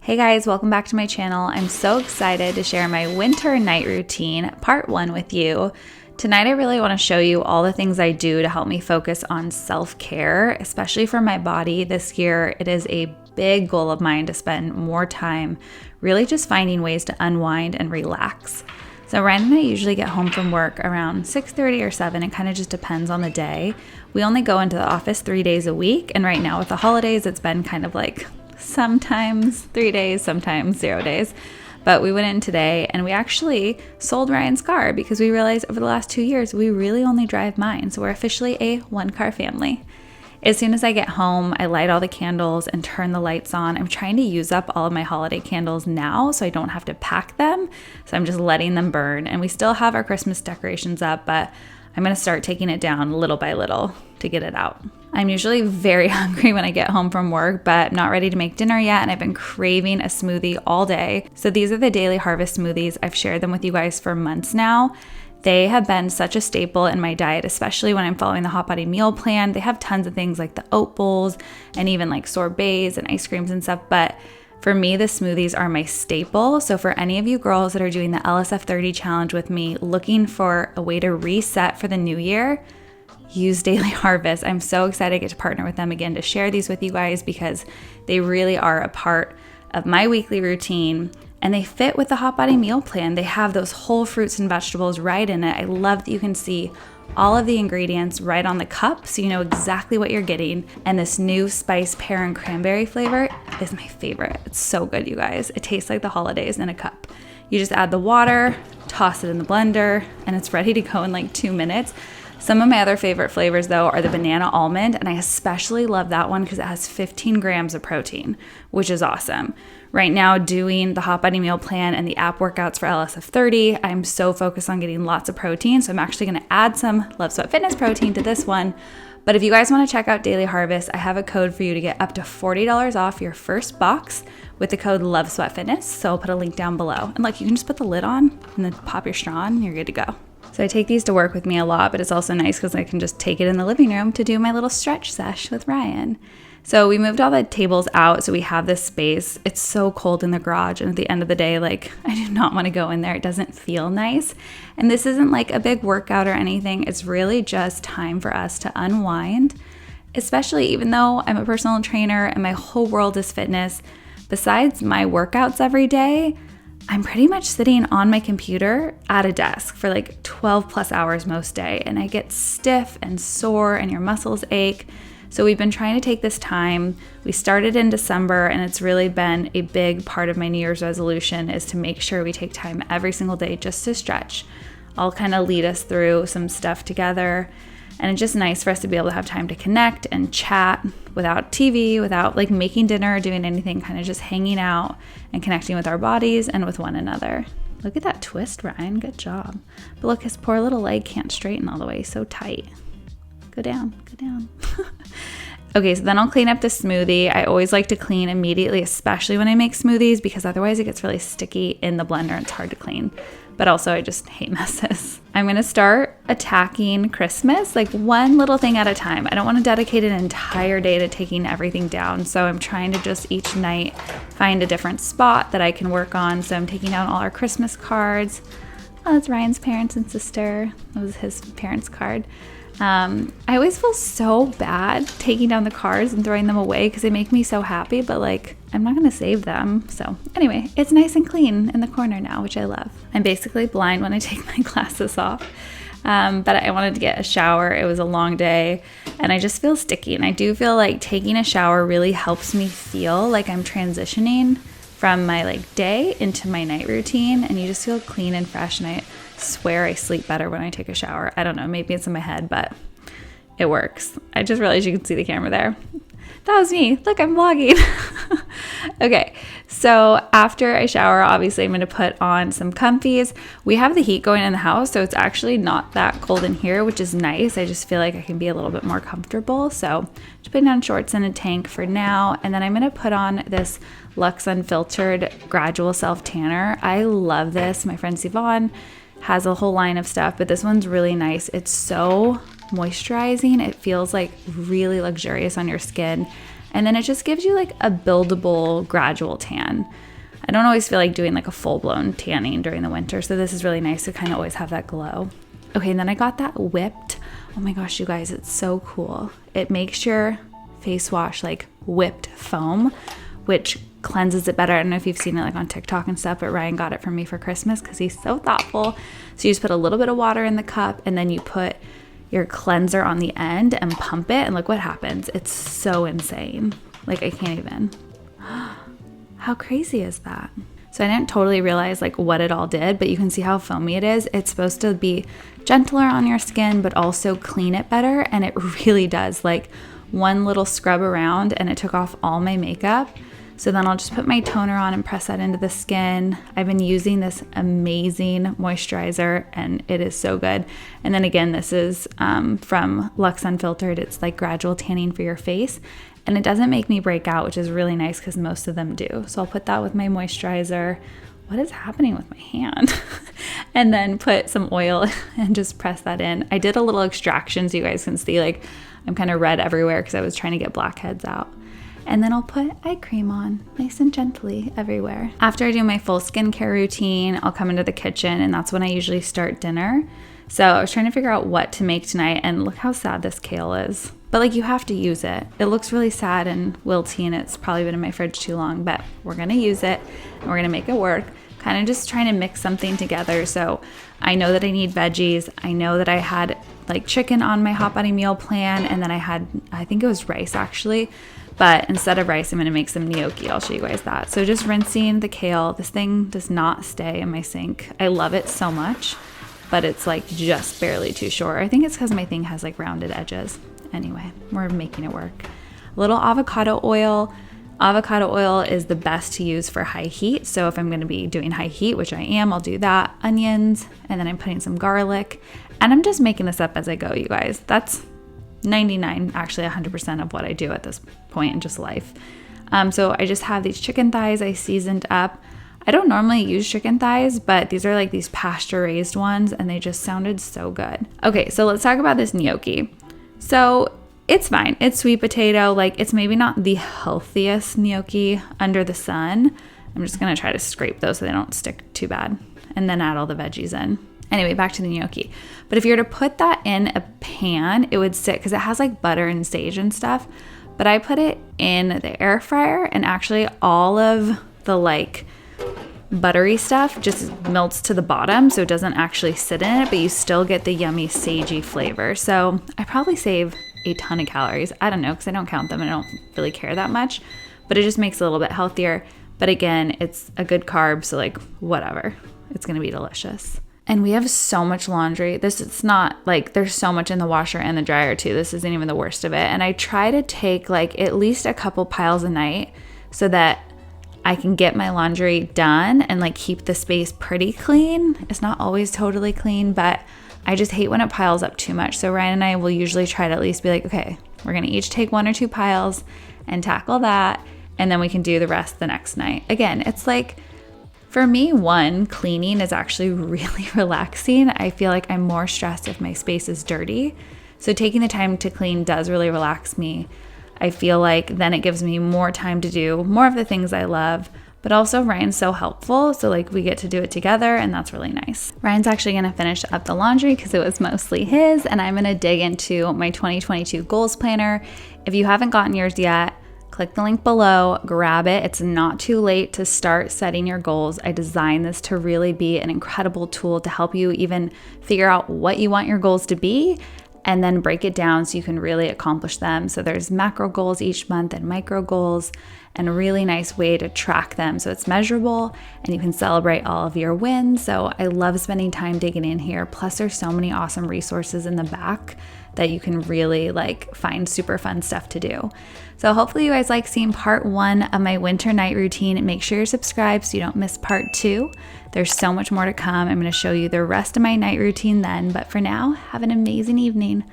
Hey guys, welcome back to my channel. I'm so excited to share my winter night routine, part 1 with you. Tonight I really want to show you all the things I do to help me focus on self-care, especially for my body. This year it is a big goal of mine to spend more time really just finding ways to unwind and relax. So Ryan and I usually get home from work around 6:30 or 7. It kind of just depends on the day. We only go into the office 3 days a week, and right now with the holidays it's been kind of like sometimes 3 days, sometimes 0 days. But we went in today and we actually sold Ryan's car because we realized over the last 2 years we really only drive mine. So we're officially a one-car family. As soon as I get home, I light all the candles and turn the lights on. I'm trying to use up all of my holiday candles now so I don't have to pack them. So I'm just letting them burn. And we still have our Christmas decorations up, but I'm going to start taking it down little by little to get it out. I'm usually very hungry when I get home from work, but I'm not ready to make dinner yet, and I've been craving a smoothie all day. So these are the Daily Harvest smoothies. I've shared them with you guys for months now. They have been such a staple in my diet, especially when I'm following the Hot Body meal plan. They have tons of things like the oat bowls and even like sorbets and ice creams and stuff, but for me, the smoothies are my staple. So for any of you girls that are doing the LSF 30 challenge with me, looking for a way to reset for the new year, use Daily Harvest. I'm so excited to get to partner with them again to share these with you guys because they really are a part of my weekly routine and they fit with the Hot Body meal plan. They have those whole fruits and vegetables right in it. I love that you can see all of the ingredients right on the cup so you know exactly what you're getting. And this new spice pear and cranberry flavor is my favorite. It's so good, you guys. It tastes like the holidays in a cup. You just add the water, toss it in the blender, and it's ready to go in like 2 minutes. Some of my other favorite flavors though are the banana almond, and I especially love that one because it has 15 grams of protein, which is awesome. Right now doing the Hot Body meal plan and the app workouts for LSF 30, I'm so focused on getting lots of protein, so I'm actually going to add some Love Sweat Fitness protein to this one. But if you guys want to check out Daily Harvest, I have a code for you to get up to $40 off your first box with the code Love Sweat Fitness, so I'll put a link down below. And look, you can just put the lid on and then pop your straw on and you're good to go. So I take these to work with me a lot, but it's also nice because I can just take it in the living room to do my little stretch sesh with Ryan. So we moved all the tables out so we have this space. It's so cold in the garage, and at the end of the day, like, I do not want to go in there. It doesn't feel nice. And this isn't like a big workout or anything. It's really just time for us to unwind, especially even though I'm a personal trainer and my whole world is fitness. Besides my workouts every day, I'm pretty much sitting on my computer at a desk for like 12 plus hours most day, and I get stiff and sore and your muscles ache. So we've been trying to take this time. We started in December, and it's really been a big part of my New Year's resolution is to make sure we take time every single day just to stretch. I'll kind of lead us through some stuff together, and it's just nice for us to be able to have time to connect and chat without TV, without like making dinner or doing anything, kind of just hanging out and connecting with our bodies and with one another. Look at that twist, Ryan. Good job. But look, his poor little leg can't straighten all the way. So tight. Go down, go down. Okay, so then I'll clean up the smoothie. I always like to clean immediately, especially when I make smoothies, because otherwise it gets really sticky in the blender and it's hard to clean. But also I just hate messes. I'm gonna start attacking Christmas, like one little thing at a time. I don't wanna dedicate an entire day to taking everything down. So I'm trying to just each night find a different spot that I can work on. So I'm taking down all our Christmas cards. Oh, that's Ryan's parents and sister. That was his parents' card. I always feel so bad taking down the cards and throwing them away because they make me so happy, but like, I'm not going to save them. So anyway, it's nice and clean in the corner now, which I love. I'm basically blind when I take my glasses off. But I wanted to get a shower. It was a long day and I just feel sticky. And I do feel like taking a shower really helps me feel like I'm transitioning from my like day into my night routine, and you just feel clean and fresh. And I swear I sleep better when I take a shower. I don't know, maybe it's in my head, but it works. I just realized you can see the camera there. That was me. Look, I'm vlogging. Okay, so after I shower, obviously I'm going to put on some comfies. We have the heat going in the house, so it's actually not that cold in here, which is nice. I just feel like I can be a little bit more comfortable. So just putting on shorts and a tank for now. And then I'm going to put on this Luxe Unfiltered Gradual Self Tanner. I love this. My friend Siobhan has a whole line of stuff, but this one's really nice. It's so moisturizing. It feels like really luxurious on your skin. And then it just gives you like a buildable, gradual tan. I don't always feel like doing like a full-blown tanning during the winter, so this is really nice to kind of always have that glow. Okay, and then I got that whipped. Oh my gosh, you guys, it's so cool. It makes your face wash like whipped foam, which cleanses it better. I don't know if you've seen it like on TikTok and stuff, but Ryan got it for me for Christmas because he's so thoughtful. So you just put a little bit of water in the cup, and then you put your cleanser on the end and pump it, and look what happens. It's so insane. Like, I can't even. How crazy is that? So I didn't totally realize like what it all did, but you can see how foamy it is. It's supposed to be gentler on your skin, but also clean it better. And it really does. Like one little scrub around and it took off all my makeup. So then I'll just put my toner on and press that into the skin. I've been using this amazing moisturizer and it is so good. And then again, this is from Luxe Unfiltered. It's like gradual tanning for your face. And it doesn't make me break out, which is really nice because most of them do. So I'll put that with my moisturizer. What is happening with my hand? And then put some oil and just press that in. I did a little extraction so you guys can see like I'm kind of red everywhere because I was trying to get blackheads out. And then I'll put eye cream on nice and gently everywhere. After I do my full skincare routine, I'll come into the kitchen and that's when I usually start dinner. So I was trying to figure out what to make tonight, and look how sad this kale is. But like, you have to use it. It looks really sad and wilty and it's probably been in my fridge too long, but we're gonna use it and we're gonna make it work. Kind of just trying to mix something together. So I know that I need veggies. I know that I had like chicken on my hot body meal plan, and then I think it was rice actually. But instead of rice, I'm gonna make some gnocchi. I'll show you guys that. So just rinsing the kale. This thing does not stay in my sink. I love it so much, but it's like just barely too short. I think it's because my thing has like rounded edges. Anyway, we're making it work. A little avocado oil. Avocado oil is the best to use for high heat. So if I'm gonna be doing high heat, which I am, I'll do that. Onions, and then I'm putting some garlic. And I'm just making this up as I go, you guys. That's 99, actually 100% of what I do at this point in just life. So I just have these chicken thighs I seasoned up. I don't normally use chicken thighs, but these are like these pasture raised ones and they just sounded so good. Okay, so let's talk about this gnocchi. So it's fine. It's sweet potato. Like, it's maybe not the healthiest gnocchi under the sun. I'm just gonna try to scrape those so they don't stick too bad, and then add all the veggies in. Anyway, back to the gnocchi. But if you were to put that in a pan, it would sit because it has like butter and sage and stuff. But I put it in the air fryer, and actually all of the like buttery stuff just melts to the bottom, so it doesn't actually sit in it, but you still get the yummy sagey flavor. So I probably save a ton of calories. I don't know, because I don't count them and I don't really care that much, but it just makes it a little bit healthier. But again, it's a good carb, so like whatever, it's gonna be delicious. And we have so much laundry. It's not like there's so much in the washer and the dryer too. This isn't even the worst of it. And I try to take like at least a couple piles a night so that I can get my laundry done and like keep the space pretty clean. It's not always totally clean, but I just hate when it piles up too much. So Ryan and I will usually try to at least be like, okay, we're gonna each take 1 or 2 piles and tackle that, and then we can do the rest the next night. Again, it's like, for me, cleaning is actually really relaxing. I feel like I'm more stressed if my space is dirty. So taking the time to clean does really relax me. I feel like then it gives me more time to do more of the things I love, but also Ryan's so helpful. So like we get to do it together, and that's really nice. Ryan's actually gonna finish up the laundry because it was mostly his, and I'm gonna dig into my 2022 goals planner. If you haven't gotten yours yet, click the link below, grab it. It's not too late to start setting your goals. I designed this to really be an incredible tool to help you even figure out what you want your goals to be, and then break it down so you can really accomplish them. So there's macro goals each month and micro goals, and a really nice way to track them so it's measurable and you can celebrate all of your wins. So I love spending time digging in here. Plus there's so many awesome resources in the back that you can really like find super fun stuff to do. So hopefully you guys like seeing part 1 of my winter night routine. Make sure you're subscribed so you don't miss part 2. There's so much more to come. I'm going to show you the rest of my night routine then, but for now, have an amazing evening.